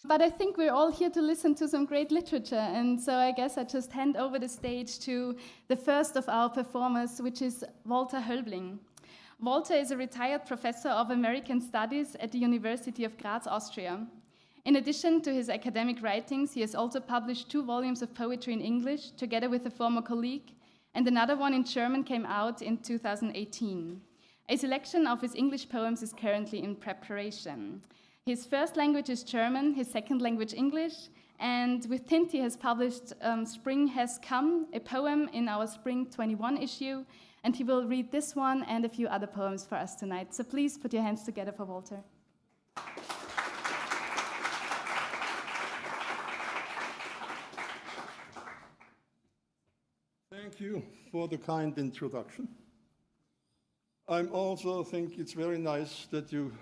But I think we're all here to listen to some great literature, and so I guess I just hand over the stage to the first of our performers, which is Walter Hölbling. Walter is a retired professor of American Studies at the University of Graz, Austria. In addition to his academic writings, he has also published 2 volumes of poetry in English, together with a former colleague, and another one in German came out in 2018. A selection of his English poems is currently in preparation. His first language is German, his second language English, and with Tint he has published Spring Has Come, a poem in our Spring 21 issue, and he will read this one and a few other poems for us tonight. So please put your hands together for Walter. Thank you for the kind introduction. I also think it's very nice that you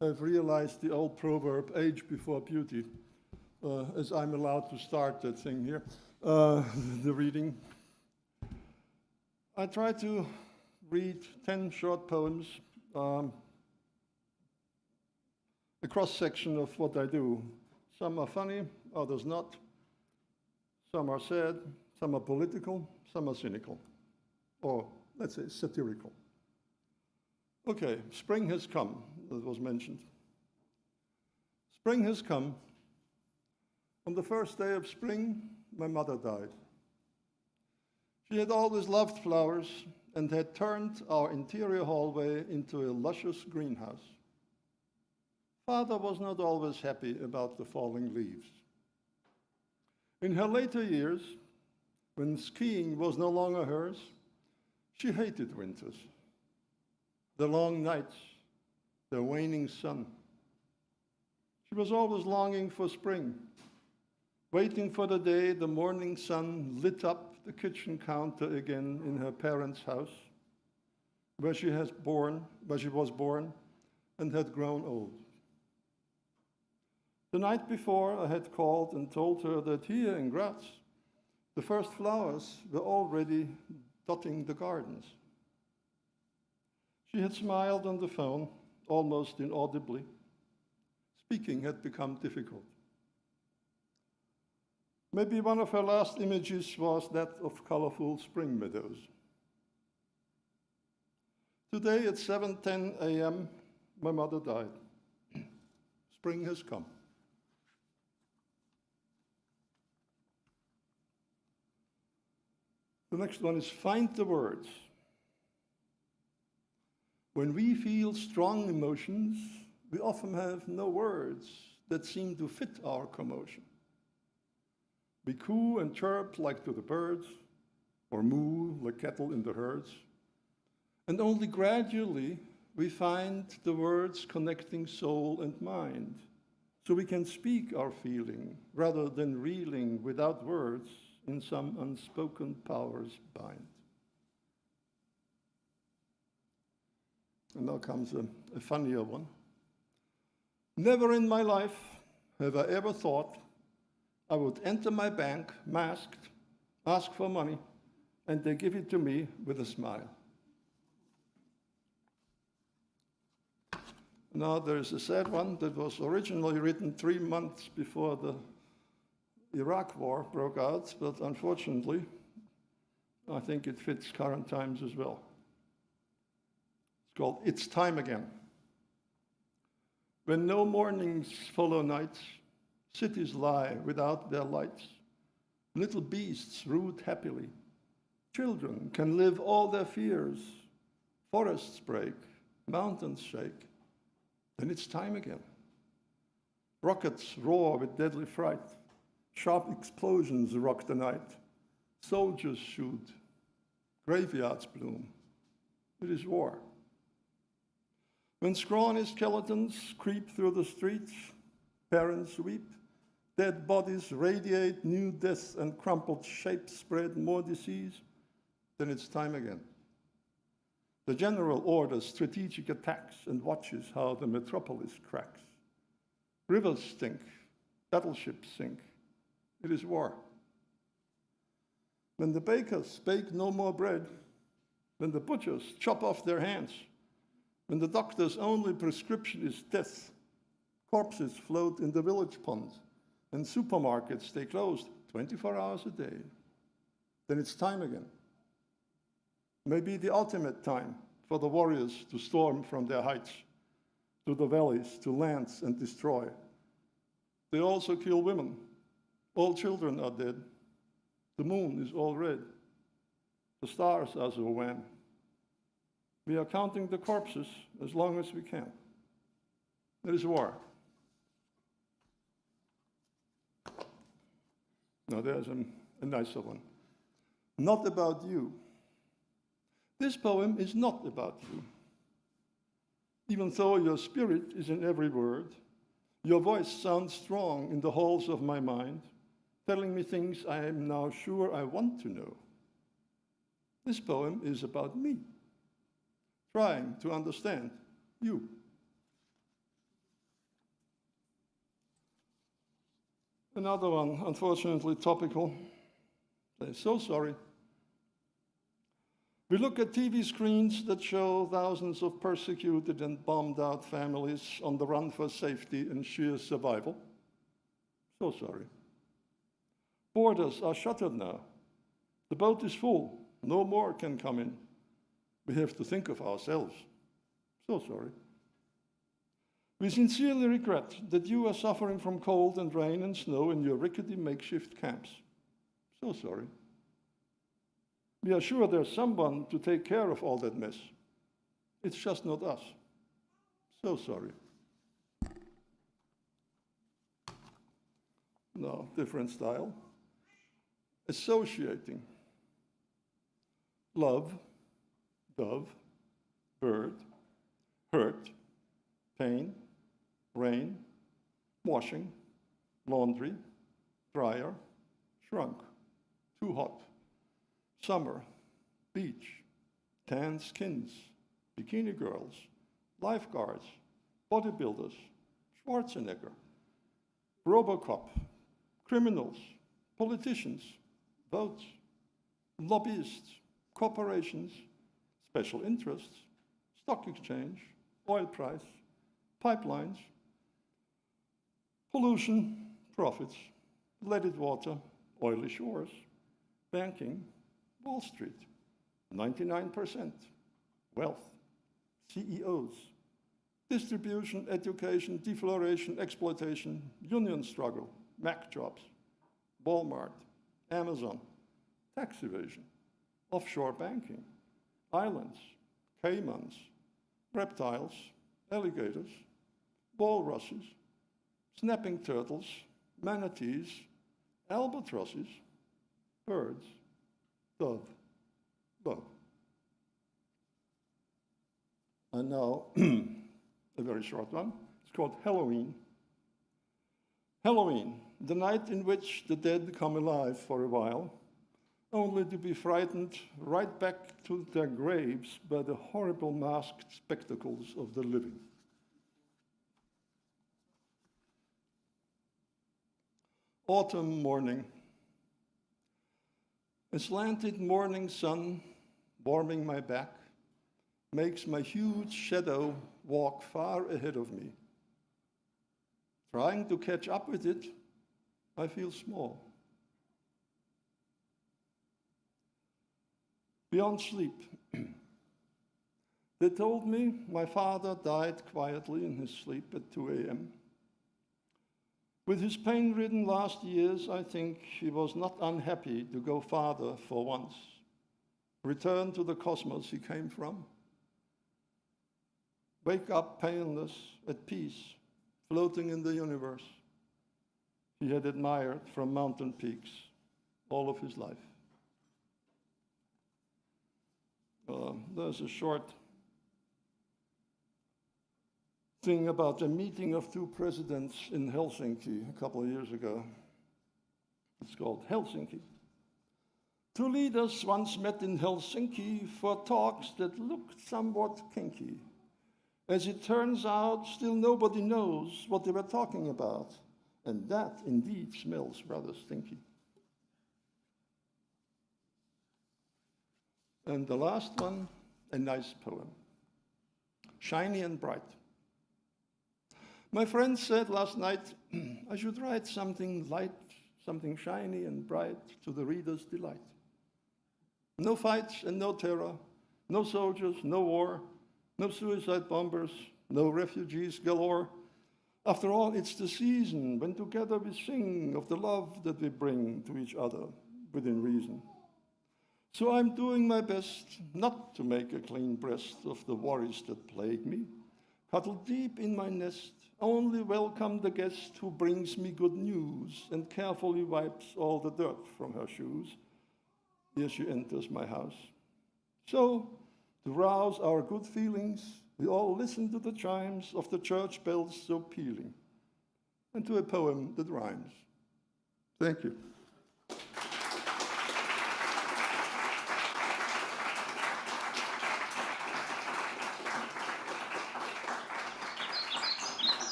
have realized the old proverb, age before beauty, as I'm allowed to start that thing here, the reading. I try to read 10 short poems, a cross-section of what I do. Some are funny, others not. Some are sad, some are political, some are cynical, or let's say satirical. Okay, spring has come, that was mentioned. Spring has come. On the first day of spring, my mother died. She had always loved flowers and had turned our interior hallway into a luscious greenhouse. Father was not always happy about the falling leaves. In her later years, when skiing was no longer hers, she hated winters, the long nights, the waning sun. She was always longing for spring, waiting for the day the morning sun lit up the kitchen counter again in her parents' house, where she was born and had grown old. The night before, I had called and told her that here in Graz, the first flowers were already dotting the gardens. She had smiled on the phone, almost inaudibly. Speaking had become difficult. Maybe one of her last images was that of colorful spring meadows. Today at 7:10 a.m., my mother died. Spring has come. The next one is find the words. When we feel strong emotions, we often have no words that seem to fit our commotion. We coo and chirp like to the birds, or moo like cattle in the herds. And only gradually we find the words connecting soul and mind, so we can speak our feeling rather than reeling without words in some unspoken power's bind. And now comes a funnier one. Never in my life have I ever thought I would enter my bank masked, ask for money, and they give it to me with a smile. Now there's a sad one that was originally written 3 months before the Iraq war broke out, but unfortunately, I think it fits current times as well. It's called It's Time Again. When no mornings follow nights, cities lie without their lights. Little beasts root happily. Children can live all their fears. Forests break, mountains shake. Then it's time again. Rockets roar with deadly fright. Sharp explosions rock the night. Soldiers shoot. Graveyards bloom. It is war. When scrawny skeletons creep through the streets, parents weep. Dead bodies radiate new death and crumpled shapes spread more disease. Then it's time again. The general orders strategic attacks and watches how the metropolis cracks. Rivers stink, battleships sink. It is war. When the bakers bake no more bread, when the butchers chop off their hands, when the doctor's only prescription is death, Corpses float in the village pond, and supermarkets stay closed 24 hours a day. Then it's time again. Maybe the ultimate time for the warriors to storm from their heights, to the valleys, to lands and destroy. They also kill women. All children are dead. The moon is all red. The stars are so wan. We are counting the corpses as long as we can. There is war. Now there's a nicer one. Not about you. This poem is not about you. Even though your spirit is in every word, your voice sounds strong in the halls of my mind, telling me things I am now sure I want to know. This poem is about me, trying to understand you. Another one, unfortunately topical. I'm so sorry. We look at TV screens that show thousands of persecuted and bombed out families on the run for safety and sheer survival. So sorry. Borders are shuttered now. The boat is full. No more can come in. We have to think of ourselves. So sorry. We sincerely regret that you are suffering from cold and rain and snow in your rickety makeshift camps. So sorry. We are sure there's someone to take care of all that mess. It's just not us. So sorry. No, different style. Associating. Love, dove, bird, hurt, pain, rain, washing, laundry, dryer, shrunk, too hot, summer, beach, tan skins, bikini girls, lifeguards, bodybuilders, Schwarzenegger, Robocop, criminals, politicians, votes, lobbyists, corporations, special interests, stock exchange, oil price, pipelines, pollution, profits, leaded water, oily shores, banking, Wall Street, 99%, wealth, CEOs, distribution, education, defloration, exploitation, union struggle, Mac jobs, Walmart, Amazon, tax evasion, offshore banking, islands, caimans, reptiles, alligators, walruses, snapping turtles, manatees, albatrosses, birds, dove, dove. And now, a very short one. It's called Halloween. Halloween, the night in which the dead come alive for a while, only to be frightened right back to their graves by the horrible masked spectacles of the living. Autumn morning. A slanted morning sun warming my back makes my huge shadow walk far ahead of me. Trying to catch up with it, I feel small. Beyond sleep. They told me my father died quietly in his sleep at 2 a.m. With his pain-ridden last years, I think he was not unhappy to go farther for once, return to the cosmos he came from. Wake up painless, at peace, floating in the universe he had admired from mountain peaks all of his life. There's a short thing about a meeting of two presidents in Helsinki a couple of years ago. It's called Helsinki. Two leaders once met in Helsinki for talks that looked somewhat kinky. As it turns out, still nobody knows what they were talking about, and that indeed smells rather stinky. And the last one, a nice poem, shiny and bright. My friend said last night I should write something light, something shiny and bright to the reader's delight. No fights and no terror, no soldiers, no war, no suicide bombers, no refugees galore. After all, it's the season when together we sing of the love that we bring to each other within reason. So I'm doing my best not to make a clean breast of the worries that plague me. Cuddle deep in my nest, only welcome the guest who brings me good news and carefully wipes all the dirt from her shoes. Here she enters my house. So, to rouse our good feelings, we all listen to the chimes of the church bells so pealing, and to a poem that rhymes. Thank you.